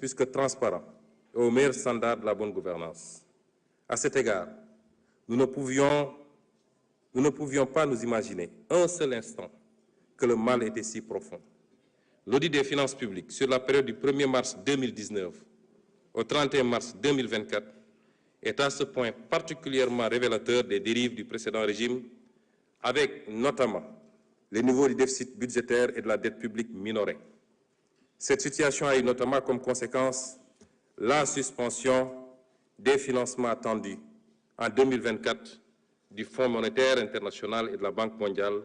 plus que transparent et aux meilleurs standards de la bonne gouvernance. À cet égard, nous ne pouvions pas nous imaginer un seul instant que le mal était si profond. L'audit des finances publiques sur la période du 1er mars 2019 au 31 mars 2024 est à ce point particulièrement révélateur des dérives du précédent régime, avec notamment les niveaux du déficit budgétaire et de la dette publique minorés. Cette situation a eu notamment comme conséquence la suspension des financements attendus en 2024 du Fonds monétaire international et de la Banque mondiale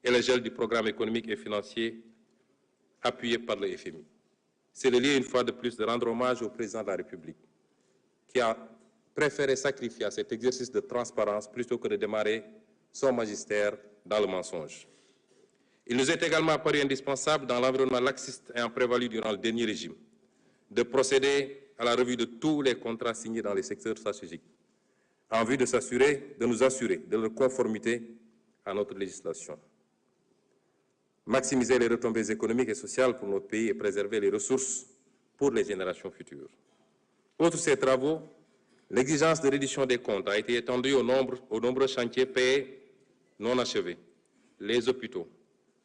et le gel du programme économique et financier appuyé par le FMI. C'est le lieu, une fois de plus, de rendre hommage au président de la République, qui a préféré sacrifier à cet exercice de transparence plutôt que de démarrer son magistère dans le mensonge. Il nous est également apparu indispensable, dans l'environnement laxiste ayant prévalu durant le dernier régime, de procéder à la revue de tous les contrats signés dans les secteurs stratégiques, en vue de nous assurer de leur conformité à notre législation. Maximiser les retombées économiques et sociales pour notre pays et préserver les ressources pour les générations futures. Outre ces travaux, l'exigence de reddition des comptes a été étendue aux nombreux chantiers payés non achevés, les hôpitaux,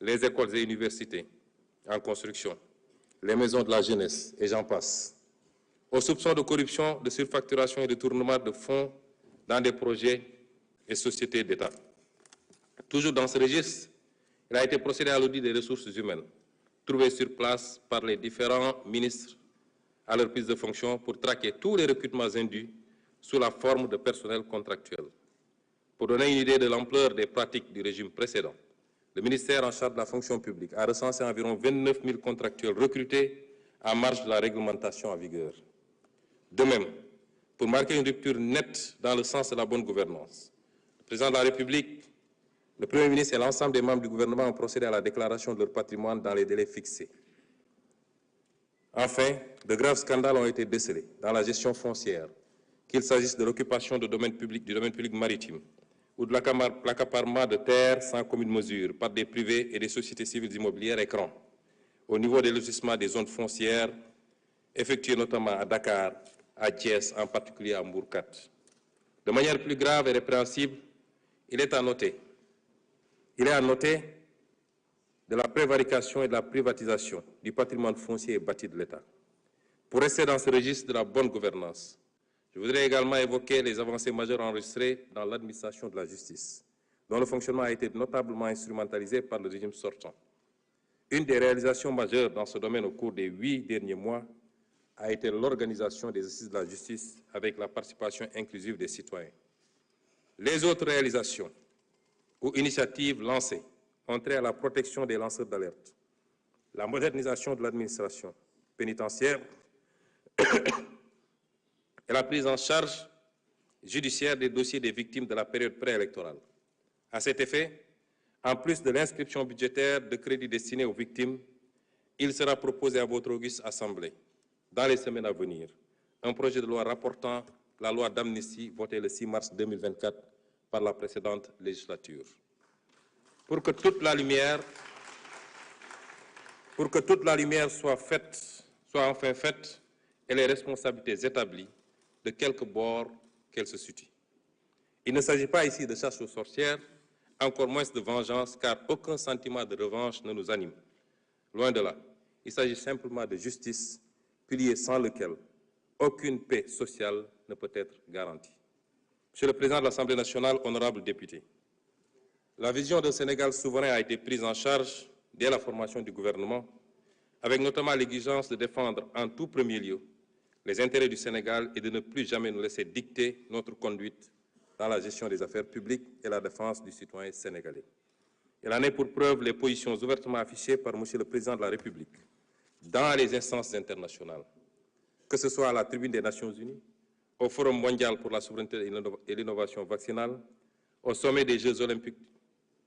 les écoles et universités en construction, les maisons de la jeunesse, et j'en passe, aux soupçons de corruption, de surfacturation et de détournement de fonds dans des projets et sociétés d'État. Toujours dans ce registre, il a été procédé à l'audit des ressources humaines, trouvées sur place par les différents ministres à leur prise de fonction pour traquer tous les recrutements indus sous la forme de personnel contractuel. Pour donner une idée de l'ampleur des pratiques du régime précédent, le ministère en charge de la fonction publique a recensé environ 29 000 contractuels recrutés en marge de la réglementation en vigueur. De même, pour marquer une rupture nette dans le sens de la bonne gouvernance, le président de la République, le Premier ministre et l'ensemble des membres du gouvernement ont procédé à la déclaration de leur patrimoine dans les délais fixés. Enfin, de graves scandales ont été décelés dans la gestion foncière, qu'il s'agisse de l'occupation du domaine public maritime ou de l'accaparement de terres sans commune mesure par des privés et des sociétés civiles immobilières écrans, au niveau des lotissements des zones foncières, effectuées notamment à Dakar, à Thiès, en particulier à Mbourkat. De manière plus grave et répréhensible, il est à noter de la prévarication et de la privatisation du patrimoine foncier et bâti de l'État. Pour rester dans ce registre de la bonne gouvernance, je voudrais également évoquer les avancées majeures enregistrées dans l'administration de la justice, dont le fonctionnement a été notablement instrumentalisé par le régime sortant. Une des réalisations majeures dans ce domaine au cours des 8 derniers mois a été l'organisation des assises de la justice avec la participation inclusive des citoyens. Les autres réalisations ou initiatives lancées ont trait à la protection des lanceurs d'alerte, la modernisation de l'administration pénitentiaire et la prise en charge judiciaire des dossiers des victimes de la période préélectorale. À cet effet, en plus de l'inscription budgétaire de crédits destinés aux victimes, il sera proposé à votre auguste Assemblée, dans les semaines à venir, un projet de loi rapportant la loi d'amnistie votée le 6 mars 2024 par la précédente législature. Pour que toute la lumière soit enfin faite et les responsabilités établies de quelque bord qu'elles se situent. Il ne s'agit pas ici de chasse aux sorcières, encore moins de vengeance, car aucun sentiment de revanche ne nous anime. Loin de là, il s'agit simplement de justice, pilier sans lequel aucune paix sociale ne peut être garantie. Monsieur le Président de l'Assemblée nationale, honorables députés, la vision d'un Sénégal souverain a été prise en charge dès la formation du gouvernement, avec notamment l'exigence de défendre en tout premier lieu les intérêts du Sénégal et de ne plus jamais nous laisser dicter notre conduite dans la gestion des affaires publiques et la défense du citoyen sénégalais. Il en est pour preuve les positions ouvertement affichées par M. le Président de la République dans les instances internationales, que ce soit à la tribune des Nations Unies, au Forum mondial pour la souveraineté et l'innovation vaccinale, au sommet des Jeux olympiques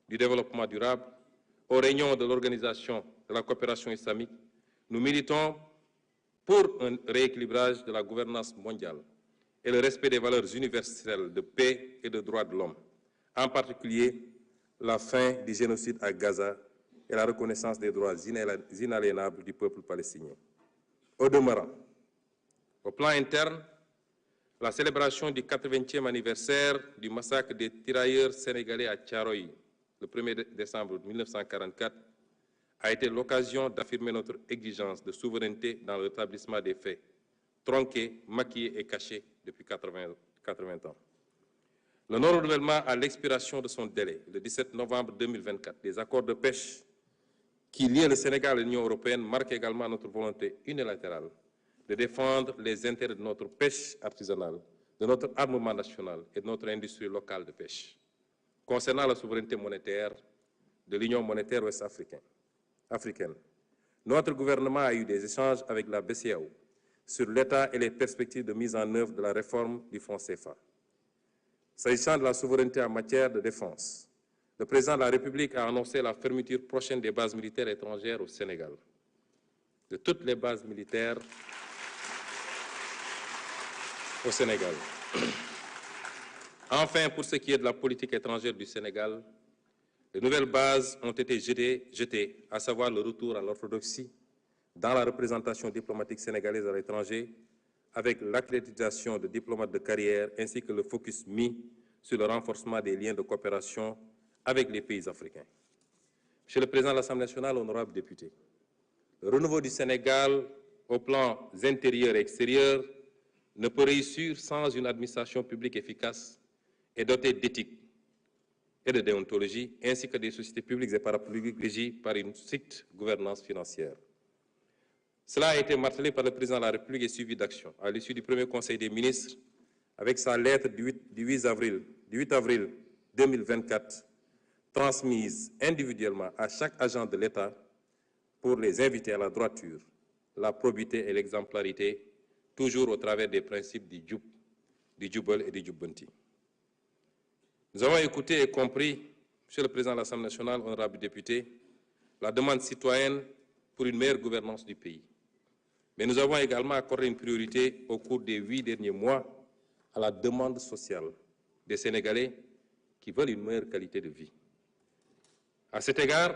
du développement durable, aux réunions de l'Organisation de la coopération islamique. Nous militons pour un rééquilibrage de la gouvernance mondiale et le respect des valeurs universelles de paix et de droits de l'homme, en particulier la fin du génocide à Gaza et la reconnaissance des droits inaliénables du peuple palestinien. Au demeurant, Au plan interne, la célébration du 80e anniversaire du massacre des tirailleurs sénégalais à Thiaroye, le 1er décembre 1944, a été l'occasion d'affirmer notre exigence de souveraineté dans le rétablissement des faits, tronqués, maquillés et cachés depuis 80 ans. Le non-renouvellement à l'expiration de son délai, le 17 novembre 2024, des accords de pêche qui lient le Sénégal et l'Union européenne marquent également notre volonté unilatérale de défendre les intérêts de notre pêche artisanale, de notre armement national et de notre industrie locale de pêche. Concernant la souveraineté monétaire de l'Union monétaire ouest-africaine, notre gouvernement a eu des échanges avec la BCEAO sur l'état et les perspectives de mise en œuvre de la réforme du franc CFA. S'agissant de la souveraineté en matière de défense, le président de la République a annoncé la fermeture prochaine des bases militaires étrangères au Sénégal. De toutes les bases militaires au Sénégal. Enfin, pour ce qui est de la politique étrangère du Sénégal, de nouvelles bases ont été jetées, à savoir le retour à l'orthodoxie dans la représentation diplomatique sénégalaise à l'étranger, avec l'accréditation de diplomates de carrière ainsi que le focus mis sur le renforcement des liens de coopération avec les pays africains. Monsieur le Président de l'Assemblée nationale, honorables députés, le renouveau du Sénégal au plan intérieur et extérieur ne peut réussir sans une administration publique efficace et dotée d'éthique et de déontologie, ainsi que des sociétés publiques et parapubliques régies par une stricte gouvernance financière. Cela a été martelé par le Président de la République et suivi d'action. À l'issue du premier Conseil des ministres, avec sa lettre du 8 avril 2024, transmise individuellement à chaque agent de l'État pour les inviter à la droiture, la probité et l'exemplarité, toujours au travers des principes du Jubal et du Jubbanti. Nous avons écouté et compris, Monsieur le Président de l'Assemblée nationale, honorables députés, la demande citoyenne pour une meilleure gouvernance du pays. Mais nous avons également accordé une priorité au cours des 8 derniers mois à la demande sociale des Sénégalais qui veulent une meilleure qualité de vie. À cet égard,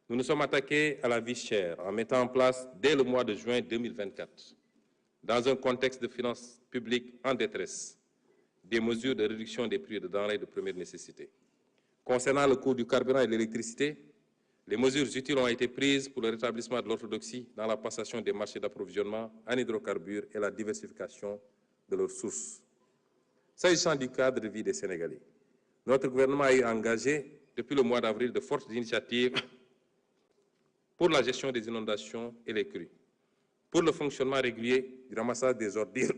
nous nous sommes attaqués à la vie chère en mettant en place, dès le mois de juin 2024, dans un contexte de finances publiques en détresse, des mesures de réduction des prix de denrées de première nécessité. Concernant le coût du carburant et de l'électricité, les mesures utiles ont été prises pour le rétablissement de l'orthodoxie dans la passation des marchés d'approvisionnement en hydrocarbures et la diversification de leurs sources. S'agissant du cadre de vie des Sénégalais, notre gouvernement a engagé depuis le mois d'avril de fortes initiatives pour la gestion des inondations et les crues, pour le fonctionnement régulier du ramassage des ordures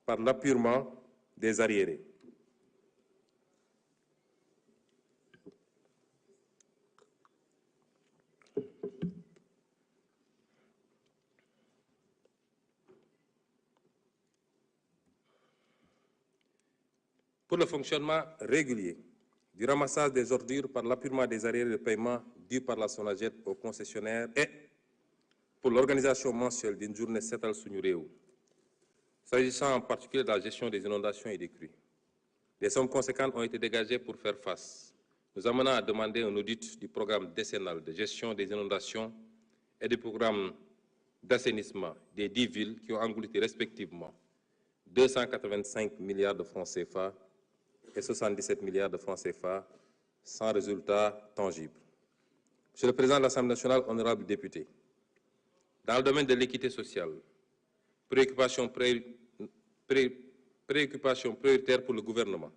par l'appurement des arriérés. Pour le fonctionnement régulier du ramassage des ordures par l'appurement des arriérés de paiement dus par la SONAGED aux concessionnaires et pour l'organisation mensuelle d'une journée Setal Suñu Réew, s'agissant en particulier de la gestion des inondations et des crues. Des sommes conséquentes ont été dégagées pour faire face, nous amenant à demander un audit du programme décennal de gestion des inondations et du programme d'assainissement des 10 villes qui ont englouti respectivement 285 milliards de francs CFA et 77 milliards de francs CFA sans résultat tangible. Monsieur le Président de l'Assemblée nationale, honorables députés, dans le domaine de l'équité sociale, préoccupation prioritaire pour le gouvernement,